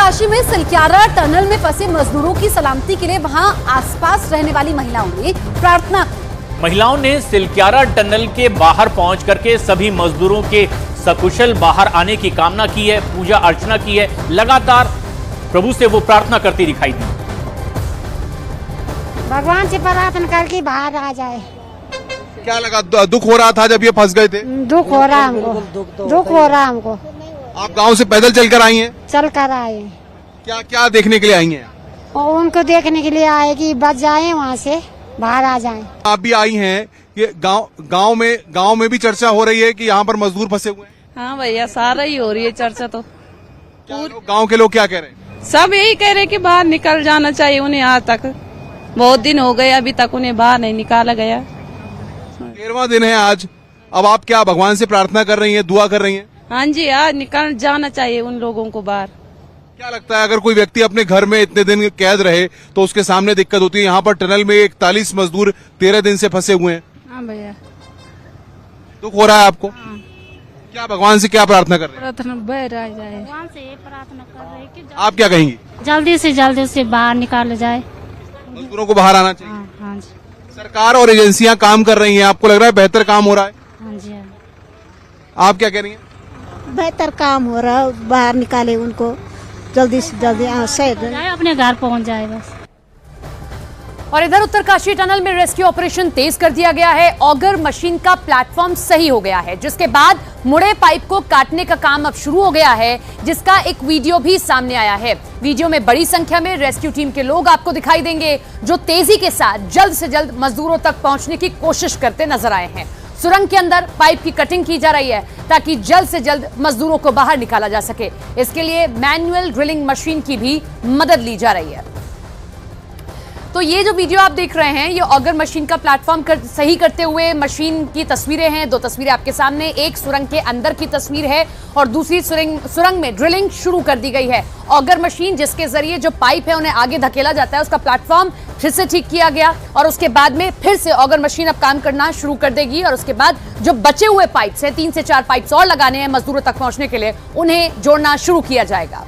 उत्तरकाशी में सिलक्यारा टनल में फंसे मजदूरों की सलामती के लिए वहां आसपास रहने वाली महिलाओं ने प्रार्थना की। महिलाओं ने सिलक्यारा टनल के बाहर पहुंच करके सभी मजदूरों के सकुशल बाहर आने की कामना की है, पूजा अर्चना की है। लगातार प्रभु से वो प्रार्थना करती दिखाई दी। भगवान से प्रार्थना करके बाहर आ जाए। क्या लगा, दुख हो रहा था जब ये फंस गए थे? दुख हो रहा हमको, दुख हो रहा हमको। आप गांव से पैदल चलकर आई हैं? चल कर आए। क्या क्या देखने के लिए आई हैं? और उनको देखने के लिए आए कि बच जाए, वहाँ से बाहर आ जाए। आप भी आई हैं, ये गांव में भी चर्चा हो रही है कि यहाँ पर मजदूर फंसे हुए हैं। हाँ भैया, सारा ही हो रही है चर्चा। तो गांव के लोग क्या कह रहे हैं? सब यही कह रहे कि बाहर निकल जाना चाहिए उन्हें। आज तक बहुत दिन हो गए, अभी तक उन्हें बाहर नहीं निकाला गया। 13वां दिन है आज। अब आप क्या भगवान से प्रार्थना कर रही हैं, दुआ कर रही हैं? हाँ जी, आज निकल जाना चाहिए उन लोगों को बाहर। क्या लगता है, अगर कोई व्यक्ति अपने घर में इतने दिन कैद रहे तो उसके सामने दिक्कत होती है? यहाँ पर टनल में 41 मजदूर 13 दिन से फंसे हुए हैं। हाँ भैया, दुख हो रहा है आपको? हाँ। क्या भगवान से क्या प्रार्थना कर रहे हैं? प्रार्थना बाहर आ जाए। भगवान से प्रार्थना कर रहे हैं कि आप क्या कहेंगी? जल्दी से जल्दी से बाहर निकाल जाए। मजदूरों को बाहर आना चाहिए। हाँ जी, सरकार और एजेंसियां काम कर रही हैं, आपको लग रहा है बेहतर काम हो रहा है? हाँ जी। आप क्या कह रही हैं? बेहतर काम हो रहा है, बाहर निकाले उनको जल्दी से जल्दी अपने घर पहुंच जाए बस। और इधर उत्तरकाशी टनल में रेस्क्यू ऑपरेशन तेज कर दिया गया है। ऑगर मशीन का प्लेटफॉर्म सही हो गया है, जिसके बाद मुड़े पाइप को काटने का काम अब शुरू हो गया है, जिसका एक वीडियो भी सामने आया है। वीडियो में बड़ी संख्या में रेस्क्यू टीम के लोग आपको दिखाई देंगे, जो तेजी के साथ जल्द से जल्द मजदूरों तक पहुंचने की कोशिश करते नजर आए हैं। सुरंग के अंदर पाइप की कटिंग की जा रही है ताकि जल्द से जल्द मजदूरों को बाहर निकाला जा सके। इसके लिए मैनुअल ड्रिलिंग मशीन की भी मदद ली जा रही है। तो ये जो वीडियो आप देख रहे हैं, ये ऑगर मशीन का प्लेटफॉर्म सही करते हुए मशीन की तस्वीरें हैं। दो तस्वीरें आपके सामने, एक सुरंग के अंदर की तस्वीर है और दूसरी सुरंग में ड्रिलिंग शुरू कर दी गई है। ऑगर मशीन जिसके जरिए जो पाइप है उन्हें आगे धकेला जाता है, उसका प्लेटफॉर्म फिर से ठीक किया गया और उसके बाद में फिर से ऑगर मशीन अब काम करना शुरू कर देगी और उसके बाद जो बचे हुए पाइप्स हैं, 3 से 4 पाइप्स और लगाने हैं मजदूरों तक पहुंचने के लिए, उन्हें जोड़ना शुरू किया जाएगा।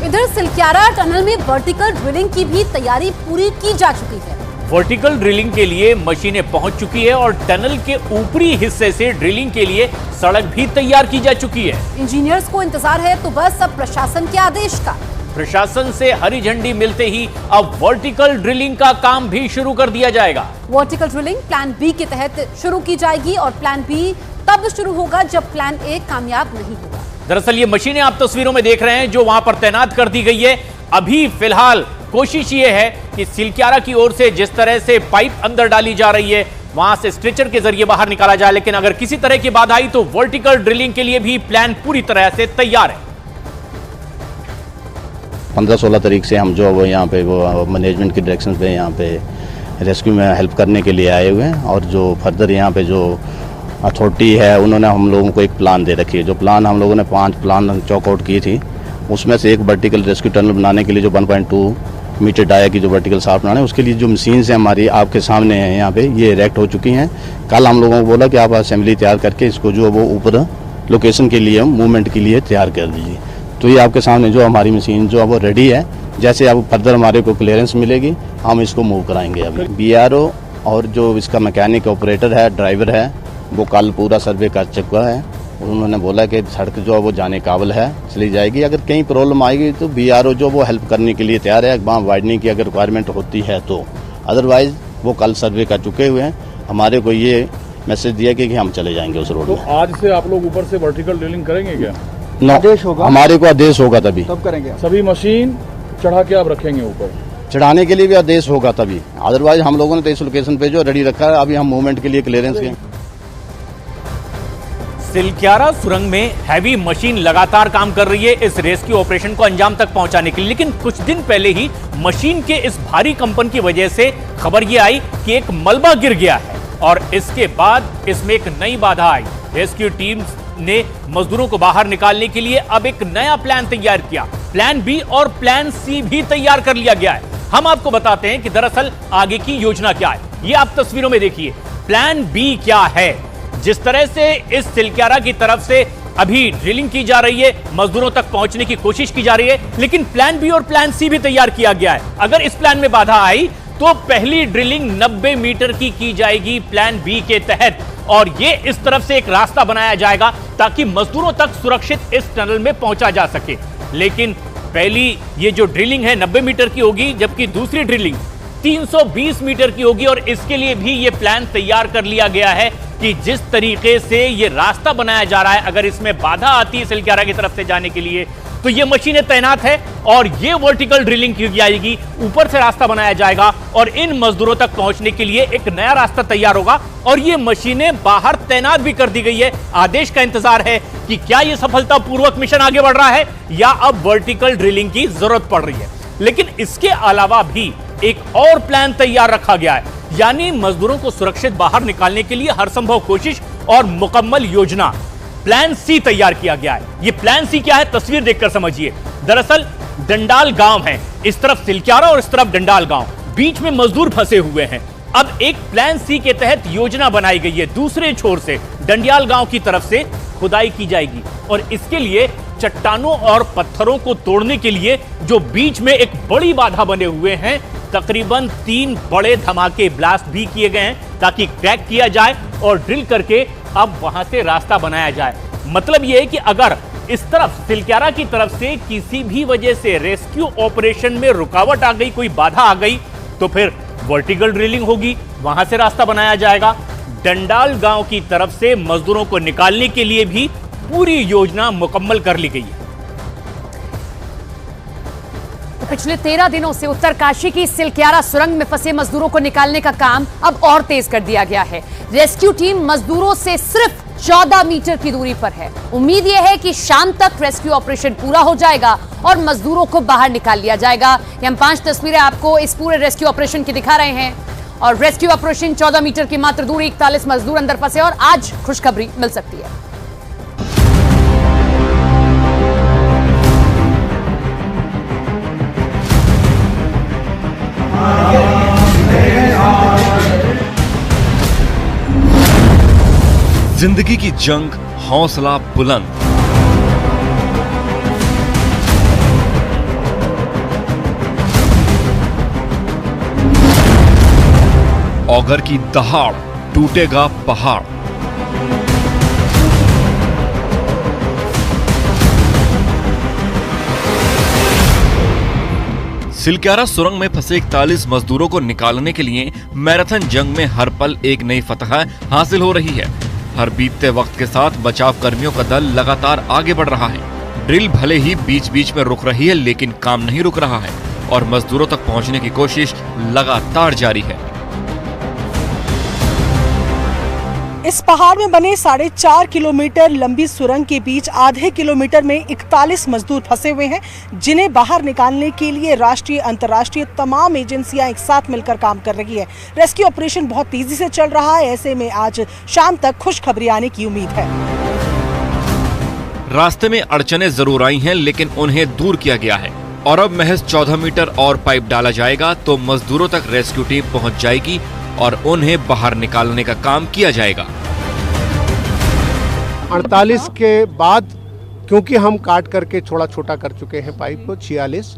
इधर सिलक्यारा टनल में वर्टिकल ड्रिलिंग की भी तैयारी पूरी की जा चुकी है। वर्टिकल ड्रिलिंग के लिए मशीनें पहुंच चुकी है और टनल के ऊपरी हिस्से से ड्रिलिंग के लिए सड़क भी तैयार की जा चुकी है। इंजीनियर्स को इंतजार है तो बस अब प्रशासन के आदेश का। प्रशासन से हरी झंडी मिलते ही अब वर्टिकल ड्रिलिंग का काम भी शुरू कर दिया जाएगा। वर्टिकल ड्रिलिंग प्लान बी के तहत शुरू की जाएगी और प्लान बी तब शुरू होगा जब प्लान ए कामयाब नहीं होगा। दरअसल ये मशीनें आप तस्वीरों में देख रहे हैं जो वहां पर तैनात कर दी गई है। अभी फिलहाल कोशिश ये है कि सिलक्यारा की ओर से जिस तरह से पाइप अंदर डाली जा रही है, वहां से स्ट्रेचर के जरिए बाहर निकाला जाए, लेकिन अगर किसी तरह की बाधा आई तो वर्टिकल ड्रिलिंग के लिए भी प्लान पूरी तरह से तैयार है। 15-16 तारीख से हम जो यहाँ पे वो मैनेजमेंट की डायरेक्शन पे यहाँ पे रेस्क्यू में हेल्प करने के लिए आए हुए हैं और जो फर्दर यहाँ पे जो अथॉरिटी है उन्होंने हम लोगों को एक प्लान दे रखी है। जो प्लान हम लोगों ने 5 प्लान चॉक आउट की थी, उसमें से एक वर्टिकल रेस्क्यू टनल बनाने के लिए जो 1.2 मीटर डाया की जो वर्टिकल शाफ्ट बनाने, उसके लिए जो मशीन्स हैं हमारी आपके सामने हैं यहाँ पे, ये इरेक्ट हो चुकी हैं। कल हम लोगों को बोला कि आप असेंबली तैयार करके इसको जो वो ऊपर लोकेशन के लिए मूवमेंट के लिए तैयार कर दीजिए। तो ये आपके सामने जो हमारी मशीन जो है वो रेडी है। जैसे अब फर्दर हमारे को क्लियरेंस मिलेगी हम इसको मूव कराएंगे। अभी BRO और जो इसका मैकेनिक ऑपरेटर है, ड्राइवर है, वो कल पूरा सर्वे कर चुका है। उन्होंने बोला कि सड़क जो है वो जाने काबिल है, चली जाएगी। अगर कहीं प्रॉब्लम आएगी तो BRO जो वो हेल्प करने के लिए तैयार है। वहाँ वाइडनिंग की अगर रिक्वायरमेंट होती है तो, अदरवाइज वो कल सर्वे कर चुके हुए हैं। हमारे को ये मैसेज दिया कि हम चले जाएंगे उस रोड में। तो आज से आप लोग ऊपर से वर्टिकल ड्रिलिंग करेंगे क्या? आदेश होगा, हमारे को आदेश होगा तभी तब करेंगे। सभी मशीन चढ़ा के आप रखेंगे ऊपर? चढ़ाने के लिए भी आदेश होगा तभी, अदरवाइज हम लोगों ने तो इस लोकेशन पे जो रेडी रखा है। अभी हम मूवमेंट के लिए क्लियरेंस के सिलक्यारा सुरंग में हैवी मशीन लगातार काम कर रही है इस रेस्क्यू ऑपरेशन को अंजाम तक पहुंचाने के लिए, लेकिन कुछ दिन पहले ही मशीन के इस भारी कंपन की वजह से खबर यह आई कि एक मलबा गिर गया है और इसके बाद इसमें एक नई बाधा आई। रेस्क्यू टीम ने मजदूरों को बाहर निकालने के लिए अब एक नया प्लान तैयार किया। प्लान बी और प्लान सी भी तैयार कर लिया गया है। हम आपको बताते हैं कि दरअसल आगे की योजना क्या है। ये आप तस्वीरों में देखिए, प्लान बी क्या है। जिस तरह से इस सिलक्यारा की तरफ से अभी ड्रिलिंग की जा रही है, मजदूरों तक पहुंचने की कोशिश की जा रही है, लेकिन प्लान बी और प्लान सी भी तैयार किया गया है। अगर इस प्लान में बाधा आई तो पहली ड्रिलिंग 90 मीटर की जाएगी प्लान बी के तहत, और ये इस तरफ से एक रास्ता बनाया जाएगा ताकि मजदूरों तक सुरक्षित इस टनल में पहुंचा जा सके। लेकिन पहली ये जो ड्रिलिंग है 90 मीटर की होगी, जबकि दूसरी ड्रिलिंग 320 मीटर की होगी, और इसके लिए भी ये प्लान तैयार कर लिया गया है कि जिस तरीके से ये रास्ता बनाया जा रहा है, अगर इसमें बाधा आती है सिलक्यारा की तरफ से जाने के लिए, तो ये मशीनें तैनात है और ये वर्टिकल ड्रिलिंग की जाएगी, ऊपर से रास्ता बनाया जाएगा और इन मजदूरों तक पहुंचने के लिए एक नया रास्ता तैयार होगा, और ये मशीनें बाहर तैनात भी कर दी गई है। आदेश का इंतजार है कि क्या ये सफलतापूर्वक मिशन आगे बढ़ रहा है या अब वर्टिकल ड्रिलिंग की जरूरत पड़ रही है। लेकिन इसके अलावा भी एक और प्लान तैयार रखा गया है, यानी मजदूरों को सुरक्षित बाहर निकालने के लिए हर संभव कोशिश और मुकम्मल योजना प्लान सी तैयार किया गया है। ये प्लान सी क्या है, तस्वीर देखकर समझिए। दरअसल डंडाल गांव है, इस तरफ सिलक्यारा और इस तरफ डंडाल गांव, बीच में मजदूर फंसे हुए हैं। अब एक प्लान सी के तहत योजना बनाई गई है, दूसरे छोर से डंडियाल गांव की तरफ से खुदाई की जाएगी, और इसके लिए चट्टानों और पत्थरों को तोड़ने के लिए जो बीच में एक बड़ी बाधा बने हुए हैं, तकरीबन 3 बड़े धमाके ब्लास्ट भी किए गए हैं ताकि क्रैक किया जाए और ड्रिल करके अब वहां से रास्ता बनाया जाए। मतलब यह है कि अगर इस तरफ सिलक्यारा की तरफ से किसी भी वजह से रेस्क्यू ऑपरेशन में रुकावट आ गई, कोई बाधा आ गई, तो फिर वर्टिकल ड्रिलिंग होगी, वहां से रास्ता बनाया जाएगा। डंडाल गांव की तरफ से मजदूरों को निकालने के लिए भी पूरी योजना मुकम्मल कर ली गई है। तो पिछले 13 दिनों से उत्तरकाशी की सिलक्यारा सुरंग में फंसे मजदूरों को निकालने का काम अब और तेज कर दिया गया है। रेस्क्यू टीम मजदूरों से सिर्फ 14 मीटर की दूरी पर है। उम्मीद यह है कि शाम तक रेस्क्यू ऑपरेशन पूरा हो जाएगा और मजदूरों को बाहर निकाल लिया जाएगा। ये हम 5 तस्वीरें आपको इस पूरे रेस्क्यू ऑपरेशन की दिखा रहे हैं, और रेस्क्यू ऑपरेशन 14 मीटर की मात्र दूरी, 41 मजदूर अंदर फंसे, और आज खुशखबरी मिल सकती है। जिंदगी की जंग, हौसला बुलंद। ऑगर की दहाड़, टूटेगा पहाड़। सिलक्यारा सुरंग में फंसे 41 मजदूरों को निकालने के लिए मैराथन जंग में हर पल एक नई फतह हासिल हो रही है। हर बीतते वक्त के साथ बचाव कर्मियों का दल लगातार आगे बढ़ रहा है। ड्रिल भले ही बीच बीच में रुक रही है, लेकिन काम नहीं रुक रहा है और मजदूरों तक पहुंचने की कोशिश लगातार जारी है। इस पहाड़ में बने 4.5 किलोमीटर लंबी सुरंग के बीच आधे किलोमीटर में 41 मजदूर फंसे हुए हैं, जिन्हें बाहर निकालने के लिए राष्ट्रीय अंतर्राष्ट्रीय तमाम एजेंसियां एक साथ मिलकर काम कर रही है। रेस्क्यू ऑपरेशन बहुत तेजी से चल रहा है, ऐसे में आज शाम तक खुशखबरी आने की उम्मीद है। रास्ते में अड़चने जरूर आई हैं, लेकिन उन्हें दूर किया गया है और अब महज 14 मीटर और पाइप डाला जाएगा तो मजदूरों तक रेस्क्यू टीम पहुंच जाएगी और उन्हें बाहर निकालने का काम किया जाएगा। 48 के बाद, क्योंकि हम काट करके थोड़ा छोटा कर चुके हैं पाइप को, 46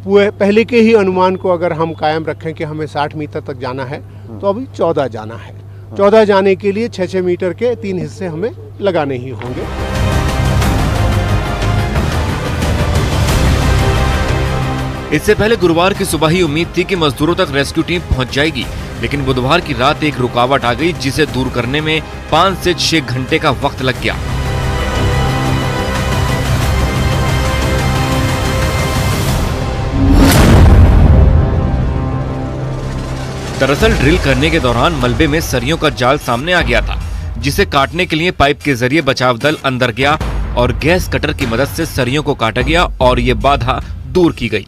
पहले के ही अनुमान को अगर हम कायम रखें कि हमें 60 मीटर तक जाना है, तो अभी 14 जाना है। 14 जाने के लिए 6-6 मीटर के 3 हिस्से हमें लगाने ही होंगे। इससे पहले गुरुवार की सुबह ही उम्मीद थी कि मजदूरों तक रेस्क्यू टीम पहुंच जाएगी, लेकिन बुधवार की रात एक रुकावट आ गई, जिसे दूर करने में 5 से 6 घंटे का वक्त लग गया। दरअसल ड्रिल करने के दौरान मलबे में सरियों का जाल सामने आ गया था, जिसे काटने के लिए पाइप के जरिए बचाव दल अंदर गया और गैस कटर की मदद से सरियों को काटा गया और ये बाधा दूर की गई।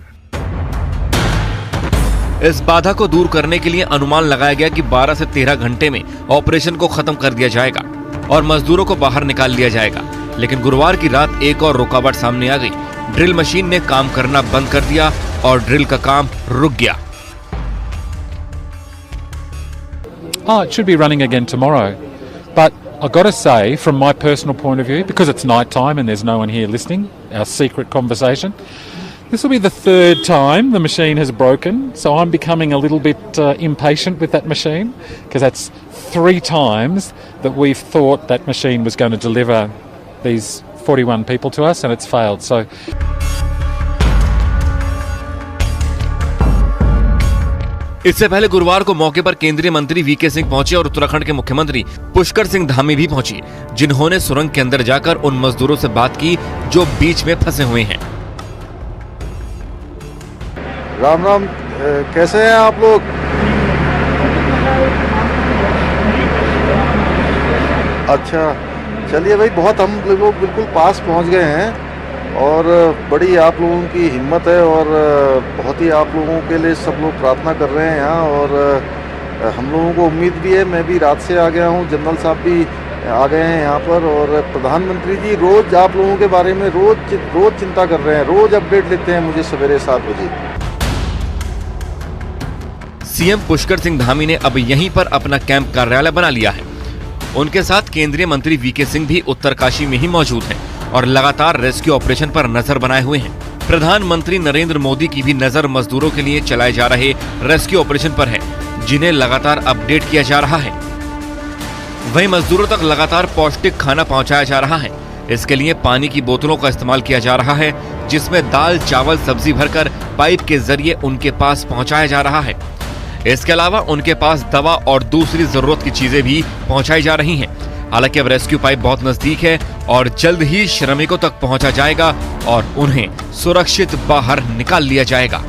इस बाधा को दूर करने के लिए अनुमान लगाया गया कि 12 से 13 घंटे में ऑपरेशन को खत्म कर दिया जाएगा और मजदूरों को बाहर निकाल लिया जाएगा। लेकिन गुरुवार की रात एक और रुकावट सामने आ गई। ड्रिल मशीन ने काम करना बंद कर दिया और ड्रिल का काम रुक गया। Oh, it should be running again tomorrow. But I've got to say, from my personal point of view, because it's night time and there's no one here listening, our secret conversation, this will be the third time the machine has broken. So I'm becoming a little bit impatient with that machine, because that's 3 times that we've thought that machine was going to deliver these 41 people to us and it's failed. So इससे पहले गुरुवार को मौके पर केंद्रीय मंत्री VK Singh पहुंचे और उत्तराखंड के मुख्यमंत्री पुष्कर सिंह धामी भी पहुंचे, जिन्होंने सुरंग के अंदर जाकर उन मजदूरों से बात की जो बीच में फंसे हुए हैं। राम राम, कैसे हैं आप लोग? अच्छा, चलिए भाई, बहुत हम लोग बिल्कुल पास पहुंच गए हैं और बड़ी आप लोगों की हिम्मत है और बहुत ही आप लोगों के लिए सब लोग प्रार्थना कर रहे हैं यहाँ। और हम लोगों को उम्मीद भी है, मैं भी रात से आ गया हूँ, जनरल साहब भी आ गए हैं यहाँ पर, और प्रधानमंत्री जी रोज आप लोगों के बारे में रोज चिंता कर रहे हैं, रोज अपडेट लेते हैं मुझे सवेरे 7 बजे। सीएम पुष्कर सिंह धामी ने अब यहीं पर अपना कैंप कार्यालय बना लिया है। उनके साथ केंद्रीय मंत्री वीके सिंह भी उत्तरकाशी में ही मौजूद हैं और लगातार रेस्क्यू ऑपरेशन पर नजर बनाए हुए हैं। प्रधानमंत्री नरेंद्र मोदी की भी नजर मजदूरों के लिए चलाए जा रहे रेस्क्यू ऑपरेशन पर है, जिन्हें लगातार अपडेट किया जा रहा है। वहीं मजदूरों तक लगातार पौष्टिक खाना पहुंचाया जा रहा है। इसके लिए पानी की बोतलों का इस्तेमाल किया जा रहा है, जिसमें दाल, चावल, सब्जी भरकर पाइप के जरिए उनके पास पहुंचाया जा रहा है। इसके अलावा उनके पास दवा और दूसरी जरूरत की चीजें भी पहुंचाई जा रही हैं। हालांकि अब रेस्क्यू पाइप बहुत नजदीक है और जल्द ही श्रमिकों तक पहुंचा जाएगा और उन्हें सुरक्षित बाहर निकाल लिया जाएगा।